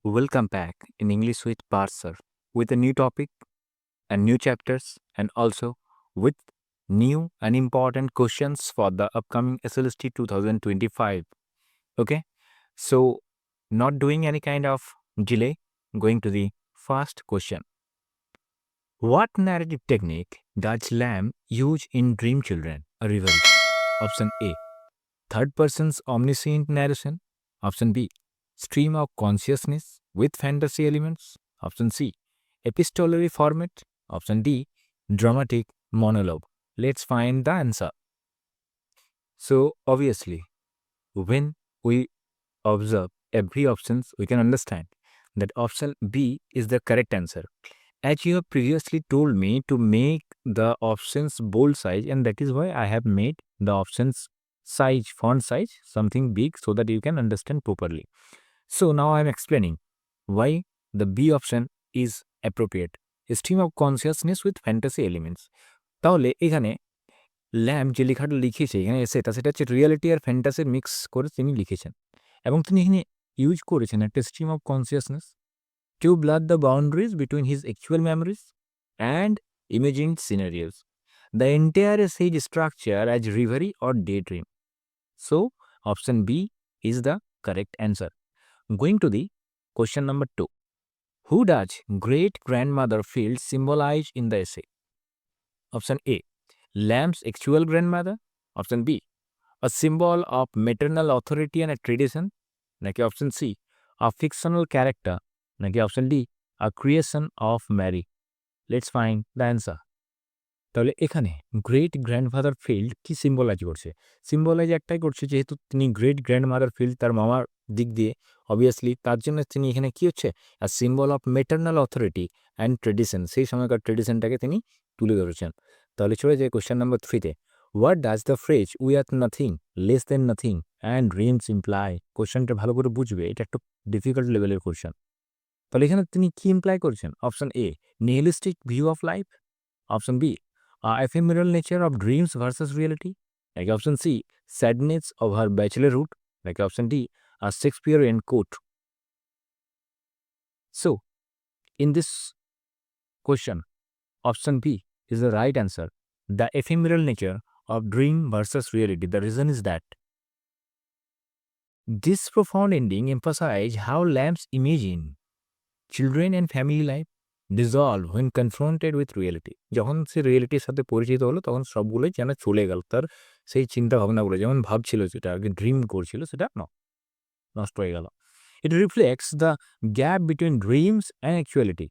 Welcome back in English with Parser with a new topic and new chapters and also with new and important questions for the upcoming SLST 2025. Okay, so not doing any kind of delay, going to the first question. What narrative technique does Lamb use in Dream Children, a reverie? Option A, third person's omniscient narration. Option B, stream of consciousness with fantasy elements. Option C, epistolary format. Option D, dramatic monologue. Let's find the answer. So, obviously, when we observe every options, we can understand that option B is the correct answer. As you have previously told me to make the options bold size, and that is why I have made the options size, font size, something big so that you can understand properly. So now I am explaining why the B option is appropriate. A stream of consciousness with fantasy elements. তাহলে এখানে lamp যে লেখাটা লিখেছে এখানে সেটা হচ্ছে reality আর ফ্যান্টাসির mix করে তিনি লিখেছেন এবং তিনি এখানে ইউজ করেছেন একটা stream of consciousness to blur the boundaries between his actual memories and imagined scenarios. The entire essay is structured as reverie or daydream. So, option B is the correct answer. Going to the question number 2. Who does great grandmother field symbolize in the essay? Option A, Lamb's actual grandmother. Option B, a symbol of maternal authority and a tradition. নাকি option C, a fictional character. নাকি option D, a creation of Mary. Let's find the answer. তাহলে এখানে great grandfather field কি symbolise করছে? Symbolise একটাই করছে যেহেতু তিনি গ্রেট গ্র্যান্ডমাদার ফিল্ড তার মামার দিক দিয়ে অবভিয়াসলি তার জন্য তিনি এখানে কি হচ্ছে আর symbol of maternal authority and tradition সেই সময়কার ট্রেডিশনটাকে তিনি তুলে ধরেছেন। তাহলে চলে যায় কোশ্চেন নাম্বার 3-তে। What does the phrase we are nothing less than nothing and dreams imply? কোশ্চেনটা ভালো করে বুঝবে, এটা একটা ডিফিকাল্ট লেভেলের কোশ্চেন। তাহলে এখানে তিনি কি ইমপ্লাই করছেন? Option A, nihilistic view of life. Option B, ephemeral nature of dreams versus reality. Like option C, sadness of her bachelorhood. Like option D, a Shakespearean quote. So, in this question, option B is the right answer. The ephemeral nature of dream versus reality. The reason is that this profound ending emphasizes how Lamb's imagine children and family life dissolve when confronted with reality. যখন সে রিয়েলিটির সাথে পরিচিত হলো তখন সবগুলোই যেন চলে গেল। তার সেই চিন্তা ভাবনাগুলো যেমন ভাবছিল যেটা আগে ড্রিম করছিল সেটা নষ্ট হয়ে গেল। It reflects the gap between dreams and actuality,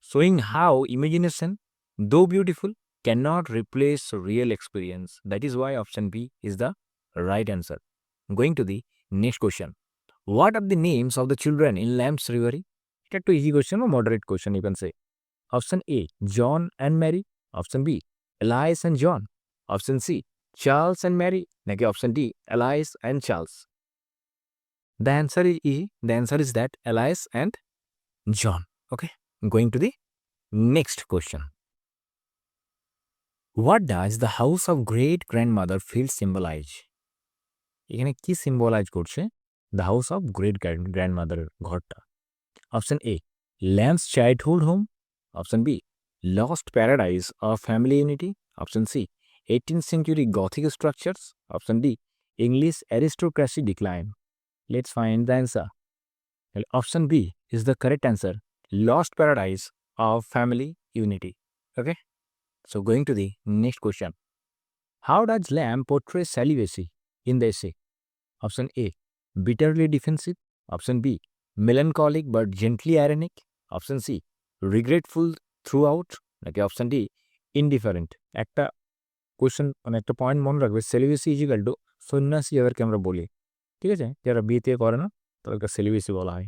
showing how imagination, though beautiful, cannot replace real experience. That is why option B is the right answer. Going to the next question. What are the names of the children in Lamb's Reverie? এটা একটু easy question বা moderate question you can say. Option A, John and Mary. Option B, Alice and John. Option C, Charles and Mary. নাকি option D, Alice and Charles? The answer is E. The answer is that Elias and John. Okay. Going to the next question. What does the house of great grandmother field symbolize? এখানে কি symbolise করছে the house of great গ্র্যান্ডমাদারের ঘরটা? Option A, Lamb's childhood home. Option B, lost paradise of family unity. Option C, 18th century Gothic structures. Option D, English aristocracy decline. Let's find the answer. Well, option B is the correct answer. Lost paradise of family unity. Okay. So going to the next question. How does Lamb portray celibacy in the essay? Option A, bitterly defensive. Option B, melancholic but gently ironic. Option C, regretful throughout. নাকি option D, indifferent? একটা question মানে একটা point মনে রাখবে, সেলিবেসি is equal two সন্ন্যাসী যাদেরকে আমরা বলি, ঠিক আছে, যারা বিয়ে করে না তাদেরকে সেলিবেসি বলা হয়।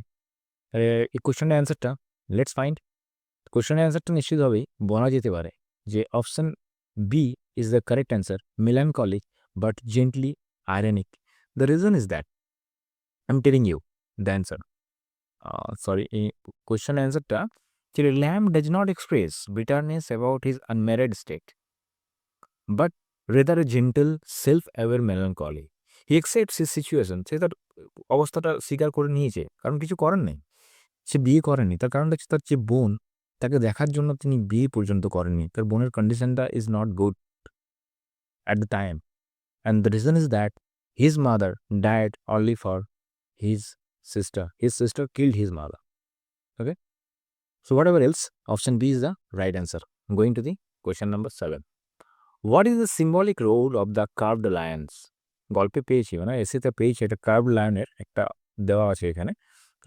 এই কোয়েশ্চেনের অ্যান্সারটা লেটস ফাইন্ড। কোয়েশ্চেনের অ্যান্সারটা নিশ্চিতভাবেই বলা যেতে পারে যে option B is the correct answer, melancholic but gently ironic. The reason is that I'm telling you the answer. Sorry, এই কোয়েশ্চেন অ্যান্সারটা যে lamb does not express bitterness about his unmarried state, but rather a gentle, self-aware melancholy. He accepts his situation. সে তার অবস্থাটা স্বীকার করে নিয়েছে, কারণ কিছু করার নেই। সে বিয়ে করেনি, তার কারণটা হচ্ছে তার যে বোন তাকে দেখার জন্য তিনি বিয়ে পর্যন্ত করেননি। তার বোনের কন্ডিশনটা is not good at the time, and the reason is that his mother died only for his sister. His sister killed his mother. Okay, so whatever else, option B is the right answer. Going to the question number 7. What is the symbolic role of the carved lions? গল্পে পেয়েছি, মানে এসেতে পেয়েছি, একটা curved লায়নের একটা দেওয়া আছে এখানে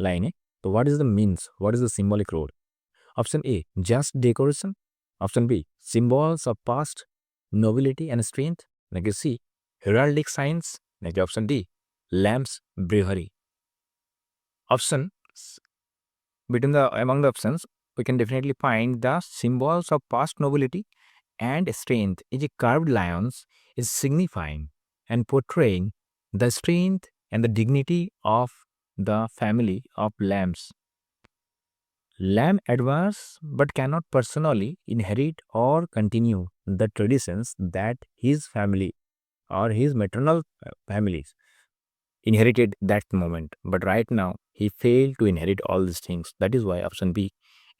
লাইনে। তো what is the means, what is the symbolic role? Option A, just decoration. Option B, symbols of past nobility and strength, নাকি সি, heraldic signs, নাকি option D, lamps bravery? Option between the among the options we can definitely find the symbols of past nobility and strength. Is a carved lions is signifying and portraying the strength and the dignity of the family of lambs. Lamb advance but cannot personally inherit or continue the traditions that his family or his maternal families inherited that moment. But right now, he failed to inherit all these things. That is why option B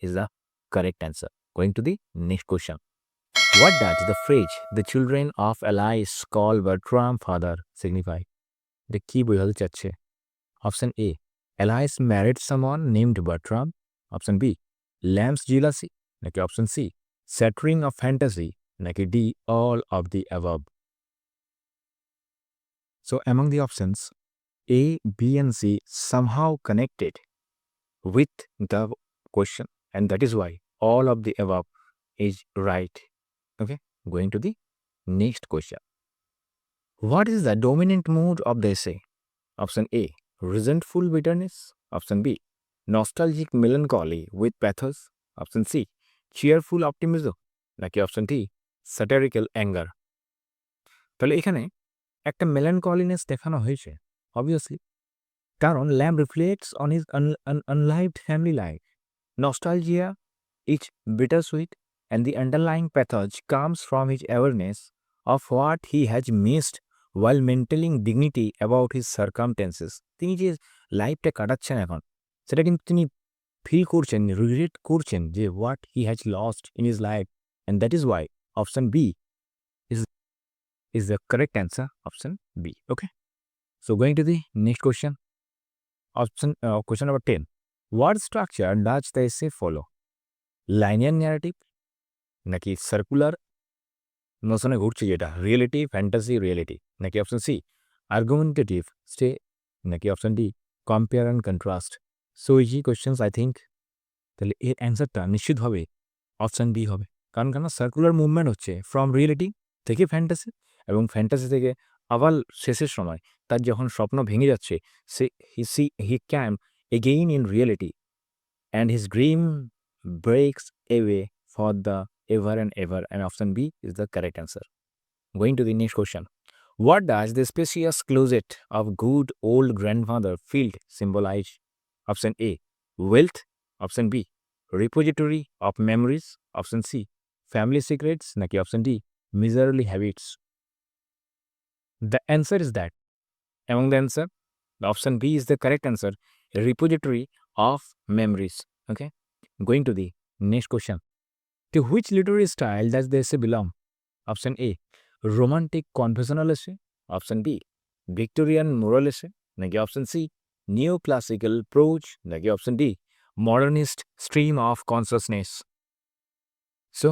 is the correct answer. Going to the next question. What does the phrase the children of Elias call Bertram father signify? The key বোঝাতে চাচ্ছে? Option A, Elias married someone named Bertram. Option B, lamb's jealousy. নাকি option C, shattering of fantasy. নাকি D, all of the above. So among the options, A, B and C somehow connected with the question, and that is why all of the above is right. Okay, going to the next question. What is the dominant mood of the essay? Option A, resentful bitterness. Option B, nostalgic melancholy with pathos. Option C, cheerful optimism. নাকি option D, satirical anger? তাহলে এখানে একটা মেলানকলিনেস দেখানো হয়েছে obviously, কারণ lamb reflects on his unlived family life. Nostalgia is bittersweet, and the underlying pathos comes from his awareness of what he has missed while maintaining dignity about his circumstances. তিনি যে লাইফটা কাটাচ্ছেন এখন, সেটা কিন্তু তিনি ফিল করছেন, রিগ্রেট করছেন যে what he has lost in his life, and that is why option B is the correct answer. Option B. Okay. So going to the next question. Question number 10. What structure does the essay follow? Linear narrative, নাকি circular নোশনে ঘুরছে যেটা, reality fantasy reality, নাকি option C argumentative stay, নাকি option D compare and contrast? So easy questions I think. তাহলে এর অ্যান্সারটা নিশ্চিতভাবে অপশন বি হবে, কারণ কেন সার্কুলার মুভমেন্ট হচ্ছে ফ্রম রিয়েলিটি থেকে ফ্যান্টাসি, এবং ফ্যান্টাসি থেকে আবার শেষের সময় তার যখন স্বপ্ন ভেঙে যাচ্ছে, সে he came again in reality, and his dream breaks away for the ever and ever, and option B is the correct answer. Going to the next question. What does the spacious closet of good old grandfather field symbolize? Option A, wealth. Option B, repository of memories. Option C, family secrets. Naki option D, miserly habits? The answer is that, among the answer, the option B is the correct answer, a repository of memories. Okay, going to the next question. To which literary style does the essay belong? Option A, romantic confessional essay. Option B, Victorian moral essay. Naki option C, neoclassical prose. Naki option D, modernist stream of consciousness? So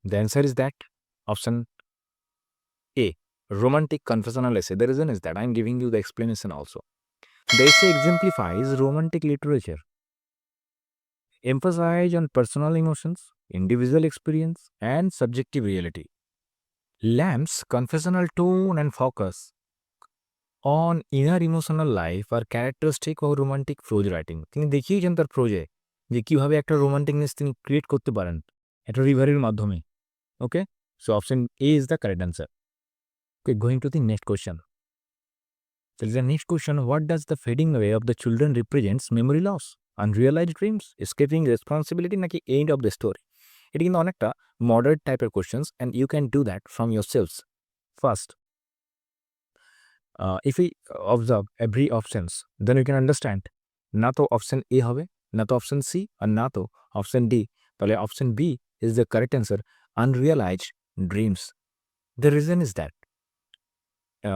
the answer is that option A, romantic confessional essay. The reason is that I am giving you the explanation also. The essay exemplifies romantic literature, emphasize on personal emotions, individual experience, and subjective reality. Lamb's confessional tone and focus on inner emotional life are characteristic of romantic prose writing. তিনি দেখিয়েছেন তার প্রোজে যে কিভাবে একটা রোমান্টিকনেস তিনি create করতে পারেন একটা রিভারের মাধ্যমে। Okay, so option A is the correct answer. Okay, going to the next question. There is a next question. What does the fading away of the children represents? Memory loss, unrealized dreams, escaping responsibility, নাকি end of the story? এটা কিন্তু অনেকটা moderate টাইপের questions, and you can do that from your cells. First, if we observe every options, then you can understand না তো option A হবে, না তো অপশন সি আর না তো অপশন ডি, তাহলে option B is the correct answer, unrealised dreams. The reason is that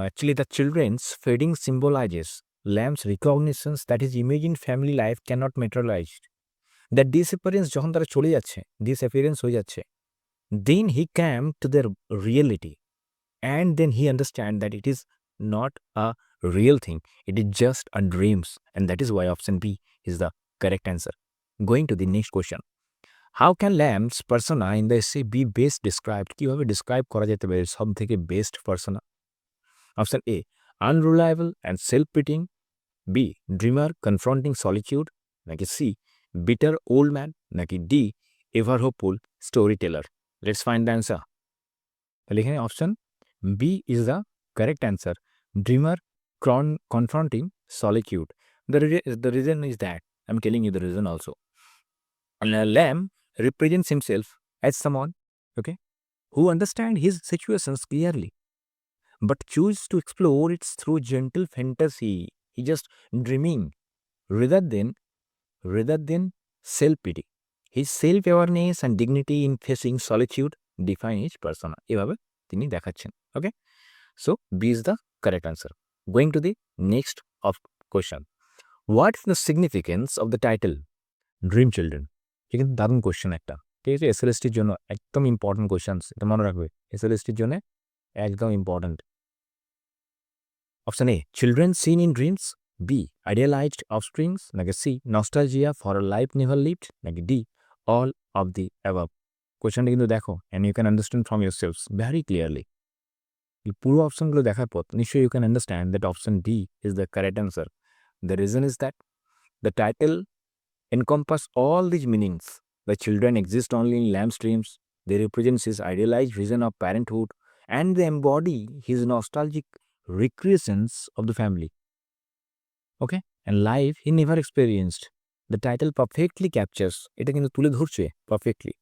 actually the children's fading symbolizes lamb's recognitions that his image in family life cannot materialize. That disappearance যখন তারা চলে যাচ্ছে, disappearance হয়ে যাচ্ছে, then he came to their reality and then he understand that it is not a real thing, it is just a dreams, and that is why option B is the correct answer. Going to the next question. How can lamb's persona in the essay be best described? কিভাবে describe করা যেতে পারে সব থেকে best persona? Option A, unreliable and self-pitying. B, dreamer confronting solitude. নাকি C, bitter old man. নাকি D, ever hopeful storyteller. Let's find the answer. তাহলে এখানে option B is the correct answer, dreamer confronting solitude. The reason is that, I'm telling you the reason also. Lamb represents himself as someone, okay, who understands his situations clearly, but choose to explore it through gentle fantasy. He just dreaming rather than self-pity. His self-awareness and dignity in facing solitude define his persona. এভাবে তিনি দেখাচ্ছেন। Okay, so B is the correct answer. Going to the next of question. What is the significance of the title Dream Children? এটা কিন্তু দারুণ question একটা, ঠিক আছে, এসএলএসটির জন্য একদম ইম্পর্টেন্ট কোয়েশ্চেন, এটা মনে রাখবে, এসএলএসটির জন্য একদম important. Option A, children seen in dreams. B, idealized offsprings. নাকি C, nostalgia for a life never lived. নাকি D, all of the above. কোয়েশ্চেনটা কিন্তু দেখো and you can understand from yourselves very clearly. এই পুরো অপশনগুলো দেখার পর নিশ্চয়ই you can understand that option D is the correct answer. The reason is that the title encompass all these meanings. The children exist only in Lamb's dreams. They represent his idealized vision of parenthood and they embody his nostalgic recreations of the family. Okay, and life he never experienced. The title perfectly captures, এটা কিন্তু তুলে ধরছে perfectly.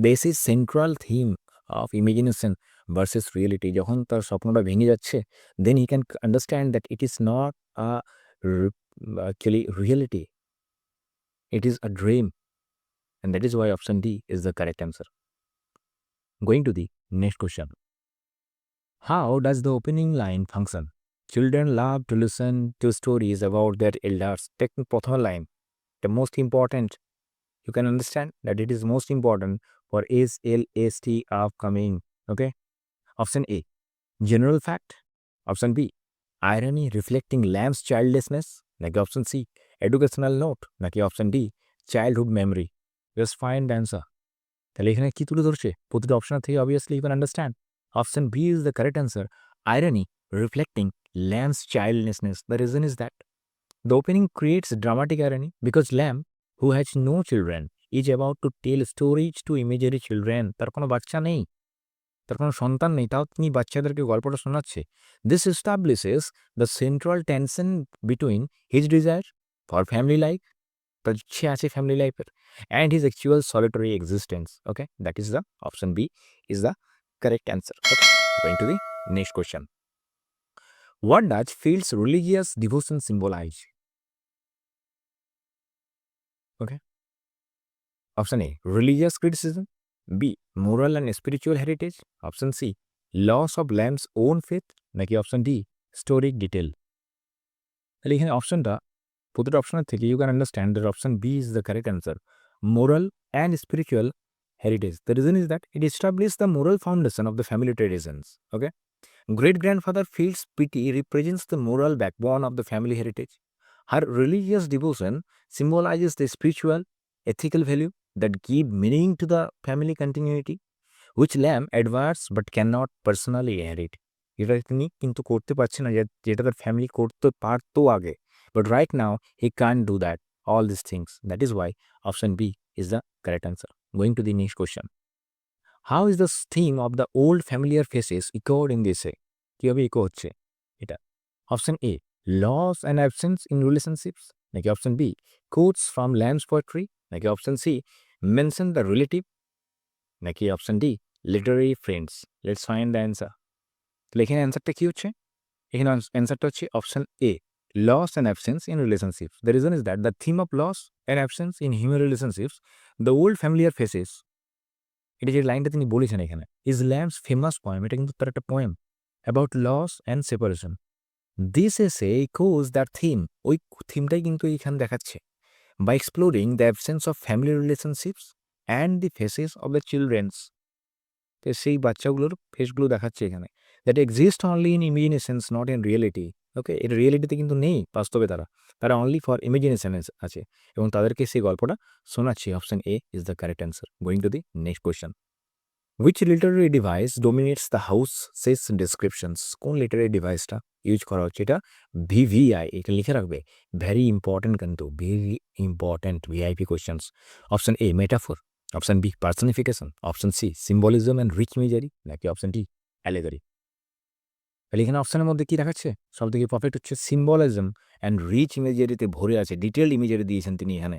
This is central theme of imagination versus reality. যখন তার স্বপ্নটা ভেঙে যাচ্ছে, then he can understand that it is not a actually reality. It is a dream, and that is why option D is the correct answer. Going to the next question. How does the opening line function? Children love to listen to stories about their elders. Take the প্রথম line, the most important. You can understand that it is most important for SLST upcoming. Okay. Option A, general fact. Option B, irony reflecting Lamb's childlessness. Like option C, educational note. Like option D, childhood memory. Just find the answer. তাহলে এখানে কি তুলে ধরছে প্রতিটা অপশন থেকে? Obviously you can understand option B is the correct answer, irony reflecting Lamb's childlessness. The reason is that the opening creates dramatic irony because Lamb, who has no children, is about to tell stories to imaginary children. তার কোনো বাচ্চা নেই, তার কোনো সন্তান নেই, তাও তিনি বাচ্চাদেরকে গল্পটা শোনাচ্ছে। This establishes the central tension between his desire for family life, তার ইচ্ছে আছে ফ্যামিলি লাইফের, and his actual solitary existence. Okay, that is the option B is the correct answer. Okay, going to the next question. What does Field's religious devotion symbolize? Okay, option A, religious criticism. B, moral and spiritual heritage. Option C, loss of Lamb's own faith. নাকি option D, historic detail. তাহলে এখানে অপশনটা প্রতিটা অপশনের থেকে you can understand that option B is the correct answer, moral and spiritual heritage. The reason is that it establishes the moral foundation of the family traditions. Okay, great grandfather Field's pity represents the moral backbone of the family heritage. Her religious devotion symbolizes the spiritual, ethical value that give meaning to the family continuity, which Lamb admires but cannot personally inherit. এটা তিনি কিন্তু করতে পারছে না, যেটা তার family করতে পারতো আগে, but right now he can't do that, all these things. That is why option B is the correct answer. Going to the next question. How is the theme of the old familiar faces echoed in this essay? কিভাবে eco হচ্ছে এটা? Option A, loss and absence in relationships. নাকি option B, quotes from Lamb's poetry. নাকি option C, mention the relative. নাকি option D, literary friends. Let's find the answer. তাহলে এখানে অ্যান্সারটা কি হচ্ছে? এখানে অ্যান্সারটা হচ্ছে option A, loss and absence in relationships. The reason is that the theme of loss and absence in human relationships, the old familiar faces, এটা যে লাইনটা তিনি বলেছেন এখানে, ইজ ল্যাম্পস ফেমাস পোয়েম, এটা কিন্তু তার একটা poem about loss and separation. This essay echoes that theme, ওই থিমটাই কিন্তু এখানে দেখাচ্ছে, by exploring the absence of family relationships and the faces of the childrens. তো সেই বাচ্চাগুলোর ফেসগুলো দেখাচ্ছে এখানে, that exist only in imaginations not in reality. Okay, এটা রিয়েলিটিতে কিন্তু নেই বাস্তবে, তারা অনলি ফর ইমেজিনেশন আছে, এবং তাদেরকে সেই গল্পটা শোনাচ্ছে। Option A is the correct answer. Going to the next question, which literary device dominates the house says descriptions? কোন লিটারারি ডিভাইসটা ইউজ করা হচ্ছে? এটা ভিভিআই, এটা লিখে রাখবে, ভেরি ইম্পর্টেন্ট, কিন্তু very important VIP questions. Option A metaphor, option B personification, option C symbolism and rich imagery, নাকি অপশন ডি অ্যালেগরি? তাহলে এখানে অপশনের মধ্যে কি দেখাচ্ছে? সব থেকে পারফেক্ট হচ্ছে সিম্বলিজম অ্যান্ড রিচ ইমেজারিতে ভরে আছে, ডিটেলড ইমেজারি দিয়েছেন তিনি এখানে।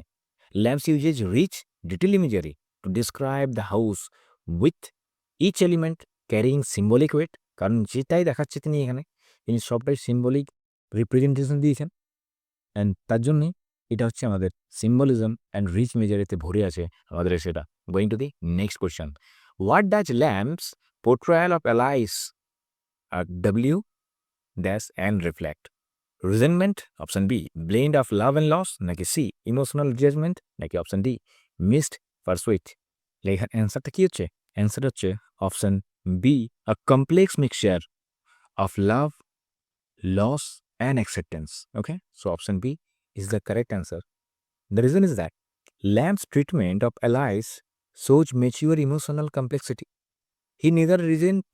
Lamb's usage rich detail imagery to describe the house with each element carrying symbolic weight, কারণ যেটাই দেখাচ্ছে তিনি এখানে, তিনি সবটাই সিম্বলিক রিপ্রেজেন্টেশন দিয়েছেন, অ্যান্ড তার জন্যই এটা হচ্ছে আমাদের সিম্বলিজম অ্যান্ড রিচ মেজারিতে ভরে আছে আমাদের সেটা। Going to the next question, what does Lamb's portrayal of Alice W dash and reflect? Resentment, option B blend of love and loss, নাকি সি ইমোশনাল জাজমেন্ট, নাকি অপশন ডি মিসড পারসুইট? এখানে অ্যান্সারটা কি হচ্ছে? অ্যান্সার হচ্ছে option B, a complex mixture of love, loss, and acceptance. Okay, so option B is the correct answer. The reason is that Lamb's treatment of Alice shows mature emotional complexity. He neither resent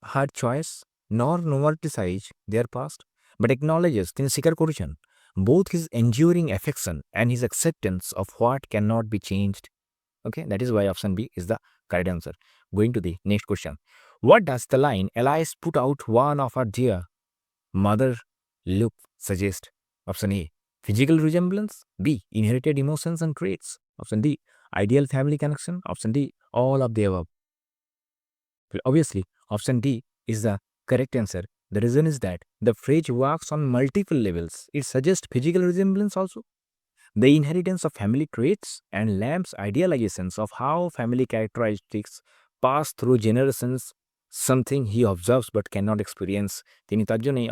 her choice nor romanticizes their past, but acknowledges তিনি স্বীকার করেছেন both his enduring affection and his acceptance of what cannot be changed. Okay, that is why option B is the correct answer. Going to the next question. What does the line Alice put out one of her dear mother look suggest? Option A, physical resemblance. B, inherited emotions and traits. Option D, ideal family connection. Option D, all of the above. Well, obviously, option D is the correct answer. The reason is that the phrase works on multiple levels. It suggests physical resemblance also, the inheritance of family traits, and Lamb's idealizations of how family characteristics pass through generations, something he observes but cannot experience. তিনি তার জন্যই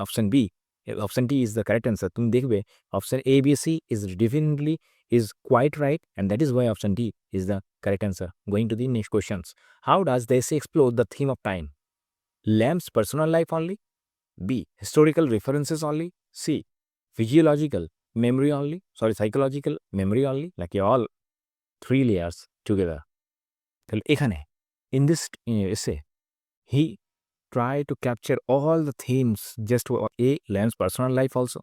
option D is the correct answer. তুমি দেখবে option A, B, C is definitely is quite right, and that is why option D is the correct answer. Going to the next questions. How does the essay explore the theme of time? Lamb's personal life only? B, historical references only? C, physiological memory only? Psychological memory only? Like all three layers together. তাহলে এখানে in this essay, he tried to capture all the themes, just A, Lamb's personal life also,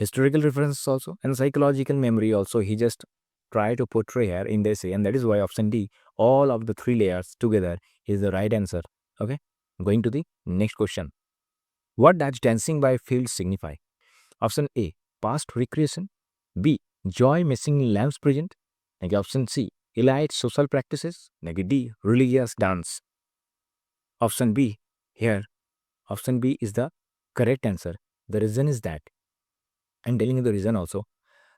historical references also, and psychological memory also. He just tried to portray here in the essay, and that is why option D, all of the three layers together, is the right answer. Okay, going to the next question. What does dancing by fields signify? Option A, past recreation. B, joy missing in Lamb's present. Like option C, elite social practices. Like D, religious dance. Option B here, option B is the correct answer. The reason is that, I'm telling you the reason also,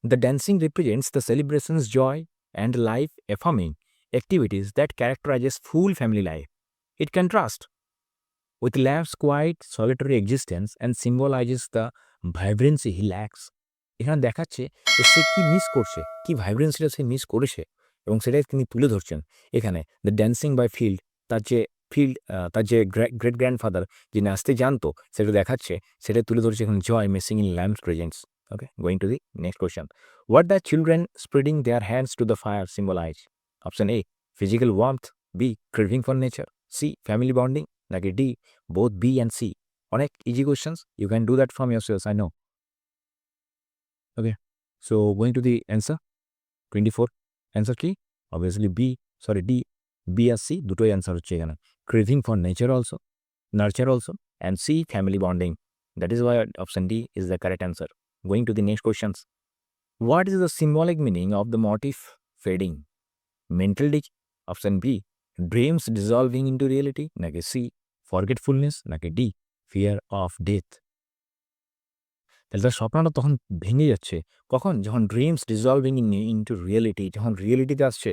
the dancing represents the celebrations, joy, and life affirming activities that characterizes full family life. It contrasts with Lamb's quiet, solitary existence and symbolizes the vibrancy he lacks. এখানে দেখাচ্ছে যে সে কি miss করছে, কি ভাইব্রেন্সিটা সে miss করেছে, এবং সেটাই তিনি তুলে ধরছেন এখানে। দ্য ড্যান্সিং বাই ফিল্ড, তার যে গ্রেট গ্র্যান্ডফাদার যিনি আসতে জানতো, সেটা দেখাচ্ছে, সেটাই তুলে ধরছে এখানে, joy missing in Lamb's presence. Okay, going to the next question. What the children spreading their hands to the fire symbolize? Option A, physical warmth. B, craving for nature. C, family bonding. নাকি D, both B and C? অনেক easy questions, you can do that from yourselves, I know. Okay, so going to the answer 24, answer কি? Obviously D, B আর C দুটোই answer হচ্ছে এখানে। Craving for nurture also, and C, family bonding. That is why option D is the correct answer. Going to the next questions. What is the symbolic meaning of the motive fading? Mental ditch. Option B, dreams dissolving into reality. নাকি C, forgetfulness. নাকি D, fear of death? তাহলে তার স্বপ্নটা তখন ভেঙে যাচ্ছে। কখন? যখন ড্রিমস ডিসলভিং ইনটু রিয়েলিটি, যখন রিয়েলিটিতে আসছে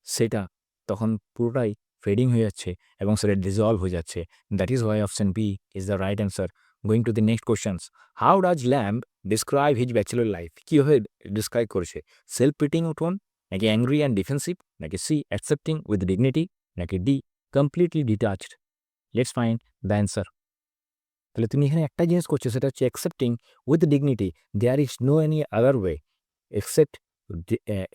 সেটা তখন পুরোটাই ফেডিং হয়ে যাচ্ছে এবং সেটা ডিসলভ হয়ে যাচ্ছে। That is why option B is the right answer. Going to the next questions, how does Lamb describe his bachelor life? কীভাবে ডিসক্রাইব করেছে? সেলফ পিটিং টোন, নাকি অ্যাংরি অ্যান্ড ডিফেন্সিভ, নাকি সি অ্যাকসেপ্টিং উইথ ডিগনিটি, নাকি D completely detached? Let's find the answer. তাহলে তুমি এখানে একটা জিনিস করছো, সেটা হচ্ছে accepting with dignity. There is no any other way except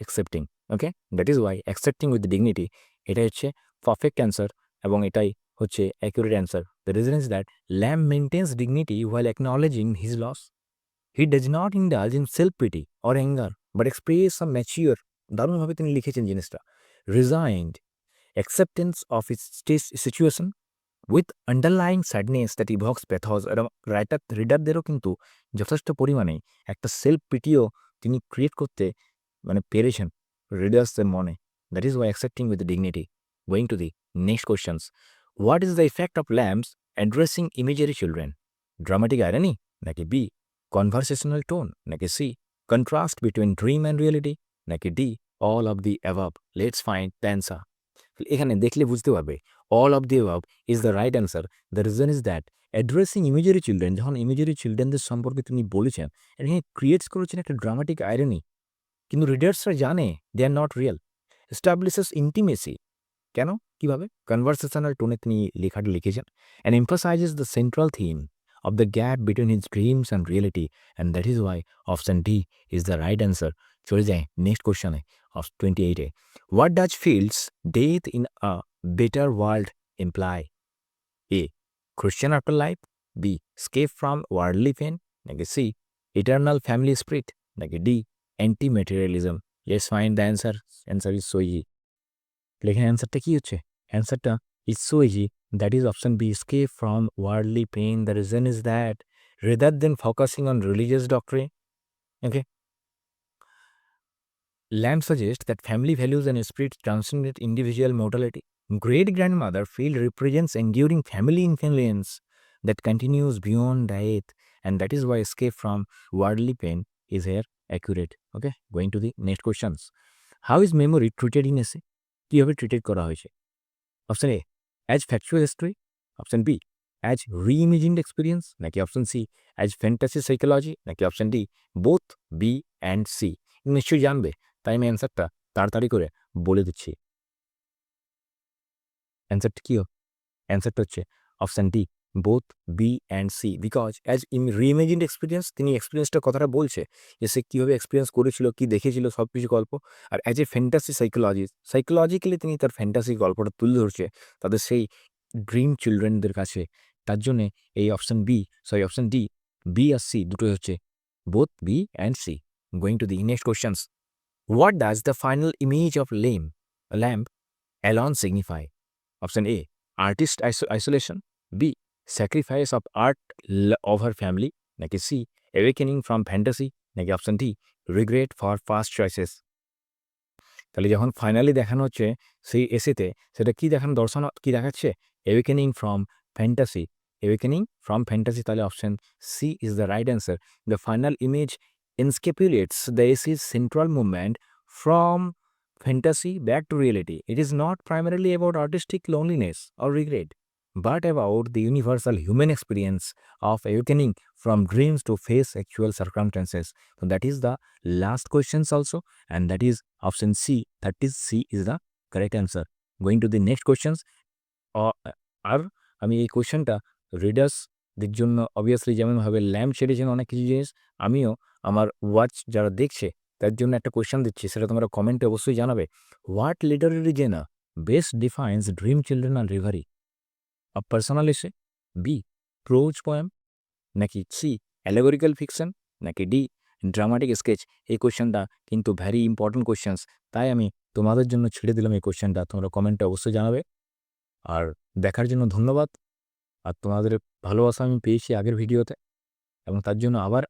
accepting. Okay, that is why accepting with dignity এটা হচ্ছে পারফেক্ট অ্যান্সার এবং এটাই হচ্ছে accurate answer. The reason is that Lamb maintains dignity while acknowledging his loss. He does not indulge in self-pity or anger, but express some mature, দারুণভাবে তিনি লিখেছেন জিনিসটা, resigned acceptance of his situation with underlying sadness that evokes pathos। এবং রিডারদেরও কিন্তু যথেষ্ট পরিমাণে একটা self পিটিও তিনি ক্রিয়েট করতে পেরেছেন রিডার্সদের মনে। That is why accepting with dignity. Going to the next questions, what is the effect of Lamb's addressing imagery children? Dramatic irony, নাকি বি কনভারসেশনাল টোন, নাকি C contrast between dream and reality, নাকি D all of the above? Let's find the answer. এখানে দেখলে বুঝতে পারবে all of the above is the right answer. The reason is that addressing imagery children, যখন imagery চিলড্রেনদের সম্পর্কে তিনি বলেছেন, এখানে ক্রিয়েটস করেছেন একটা ড্রামাটিক আইরনি, কিন্তু রিডার্সরা জানে they are not real. Establishes intimacy, কেন? কিভাবে? কনভারসেশনাল টোনে তিনি লেখাটা লিখেছেন। And emphasises the central theme of the gap between his dreams and reality, and that is why option D is the right answer. চলে যায় নেক্সট কোয়েশ্চনে of 28-এ। What does Field's death in a better world imply? A Christian after life, B escape from worldly pain, নাকি C eternal family spirit, নাকি D anti materialism? Let's find the answer. Answer is so easy. এখানে অ্যান্সারটা কী হচ্ছে? অ্যান্সারটা is so easy, that is option B escape from worldly pain. The reason is that rather than focusing on religious doctrine, okay, Lamb suggests that family values and spirits transcend individual mortality. Great grandmother field represents enduring family influence that continues beyond death, and that is why escape from worldly pain is here accurate. Okay, going to the next questions. How is memory treated in essay? কিভাবে treated করা হয়েছে? Option A as factual history, option B as reimagined experience, নাকি option C as fantasy psychology, নাকি option D both B and C? নিশ্চয়ই জানবে, তাই আমি অ্যান্সারটা তাড়াতাড়ি করে বলে দিচ্ছি। অ্যান্সারটা কী? অ্যান্সারটা হচ্ছে option D both B and C. Because as reimagined experience, তিনি এক্সপিরিয়েন্সটার কথাটা বলছে যে সে কীভাবে এক্সপিরিয়েন্স করেছিল, কী দেখেছিল, সব কিছু গল্প। আর অ্যাজ এ ফ্যান্টাসি সাইকোলজিক্যালি তিনি তার ফ্যান্টাসি গল্পটা তুলে ধরছে তাদের সেই ড্রিম চিলড্রেনদের কাছে। তার জন্যে এই অপশান ডি, বি আর সি দুটোই হচ্ছে both B and C. Going to the next questions, what does the final image of lamb alone signify? Option A artist isolation, B sacrifice of art of her family, নাকি C awakening from fantasy, নাকি option D regret for past choices? তাহলে যখন finally দেখানো হচ্ছে সেই এসেতে, সেটা কি দেখানো, দর্শন কি দেখাচ্ছে? Awakening from fantasy. তাহলে option C is the right answer. The final image encapsulates the essay's central movement from fantasy back to reality. It is not primarily about artistic loneliness or regret, but about the universal human experience of awakening from dreams to face actual circumstances. So that is the last questions also, and that is option C. That is C is the correct answer. Going to the next questions. আর আমি এই কোয়েশ্চেনটা রিডার্সদের জন্য obviously যেমনভাবে lamb ছেড়েছেন অনেক কিছু জিনিস, আমিও আমার ওয়াচ যারা দেখছে তার জন্য একটা কোয়েশ্চেন দিচ্ছি, সেটা তোমরা কমেন্টে অবশ্যই জানাবে। What literary genre best defines dream children and reverie? A personal essay, B prose poem, নাকি সি অ্যালেগরিক্যাল ফিকশন, নাকি ডি ড্রামাটিক স্কেচ? এই কোয়েশ্চেনটা কিন্তু ভ্যারি ইম্পর্টেন্ট কোয়েশ্চেন্স, তাই আমি তোমাদের জন্য ছেড়ে দিলাম এই কোয়েশ্চেনটা। তোমরা কমেন্টে অবশ্যই জানাবে। আর দেখার জন্য ধন্যবাদ। আর তোমাদের ভালোবাসা আমি পেয়েছি আগের ভিডিওতে, এবং তার জন্য আবার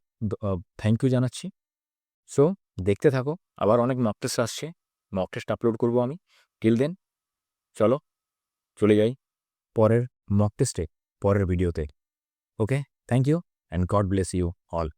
থ্যাংক ইউ জানাচ্ছি। সো দেখতে থাকো, আবার অনেক মক টেস্ট আসছে, মক টেস্ট আপলোড করবো আমি। টিল দেন চলো চলে যাই পরের মক টেস্টে, পরের ভিডিওতে। Okay, thank you and God bless you all.